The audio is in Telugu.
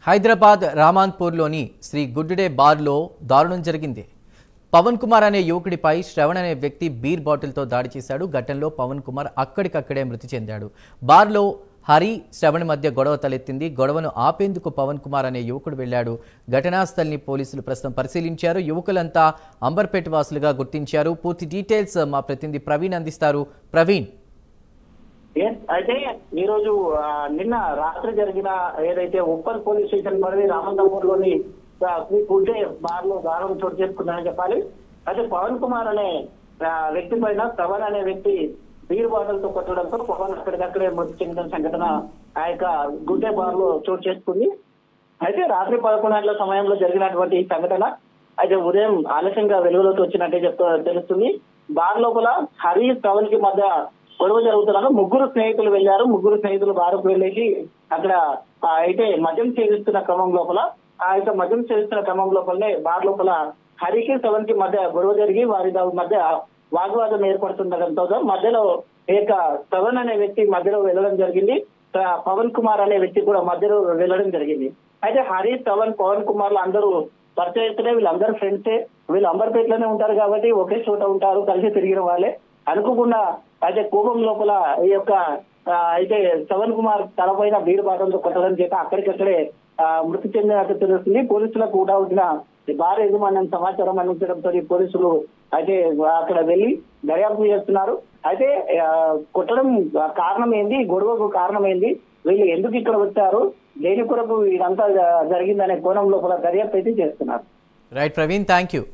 హైదరాబాద్ రామాన్పూర్లోని శ్రీ గుడ్డే బార్లో దారుణం జరిగింది. పవన్ కుమార్ అనే యువకుడిపై శ్రవణ్ అనే వ్యక్తి బీర్ బాటిల్తో దాడి చేశాడు. ఘటనలో పవన్ కుమార్ అక్కడికక్కడే మృతి చెందాడు. బార్లో హరి శ్రవణ్ మధ్య గొడవ తలెత్తింది. గొడవను ఆపేందుకు పవన్ కుమార్ అనే యువకుడు వెళ్లాడు. ఘటనా స్థలిని పోలీసులు ప్రస్తుతం పరిశీలించారు. యువకులంతా అంబర్పేట వాసులుగా గుర్తించారు. పూర్తి డీటెయిల్స్ మా ప్రతినిధి ప్రవీణ్ అందిస్తారు. ప్రవీణ్, అయితే ఈ రోజు నిన్న రాత్రి జరిగిన ఏదైతే ఉప్పల్ పోలీస్ స్టేషన్ మరియు రామంతపూర్ లోని శ్రీ గుడ్డే బార్ లో దారుణం చోటు చేసుకుందని చెప్పాలి. అయితే పవన్ కుమార్ అనే వ్యక్తి పైన శ్రవణ్ అనే వ్యక్తి బీర్ బాటిల్ తో కొట్టడంతో పవన్ అక్కడికక్కడే మృతి చెందిన సంఘటన ఆ యొక్క గుడ్డే బార్ లో చోటు చేసుకుంది. అయితే రాత్రి 11 గంటల సమయంలో జరిగినటువంటి ఈ సంఘటన అయితే ఉదయం ఆలస్యంగా వెలుగులోకి వచ్చినట్టే తెలుస్తుంది. బార్ లోపల హరి శ్రవణ్ కి మధ్య గొడవ జరుగుతున్నారు. ముగ్గురు స్నేహితులు వెళ్లారు. ముగ్గురు స్నేహితులు బారుకు వెళ్ళేసి అక్కడ అయితే మద్యం సేవిస్తున్న క్రమం లోపల మద్యం సేవిస్తున్న క్రమం లోపలనే బార్ లోపల హరికి శ్రవణ్ కి మధ్య గొడవ జరిగి వారి మధ్య వాగ్వాదం ఏర్పడుతుండటంతో మధ్యలో శ్రవణ్ అనే వ్యక్తి మధ్యలో వెళ్ళడం జరిగింది. పవన్ కుమార్ అనే వ్యక్తి కూడా మధ్యలో వెళ్ళడం జరిగింది. అయితే హరి శ్రవణ్ పవన్ కుమార్ అందరూ పరిచయిస్తులే, వీళ్ళందరూ ఫ్రెండ్సే. వీళ్ళు అంబర్పేటలోనే ఉంటారు కాబట్టి ఒకే చోట ఉంటారు, కలిసి తిరిగిన వాళ్ళే. అనుకోకుండా అయితే కోపం లోపల ఈ యొక్క అయితే శ్రవణ్ కుమార్ తలపైన బీర్ బాటంతో కొట్టడం చేత అక్కడికక్కడే మృతి చెందినట్టు తెలుస్తుంది. పోలీసులకు కూడా వచ్చిన భారీ యజమాన్యం సమాచారం అందించడంతో పోలీసులు అయితే అక్కడ వెళ్లి దర్యాప్తు చేస్తున్నారు. అయితే కొట్టడం కారణం ఏంది, గొడవకు కారణం ఏంది, వీళ్ళు ఎందుకు ఇక్కడ వచ్చారు, దేని కొరకు ఇదంతా జరిగిందనే కోణం లోపల దర్యాప్తు అయితే చేస్తున్నారు. Right Praveen, thank you.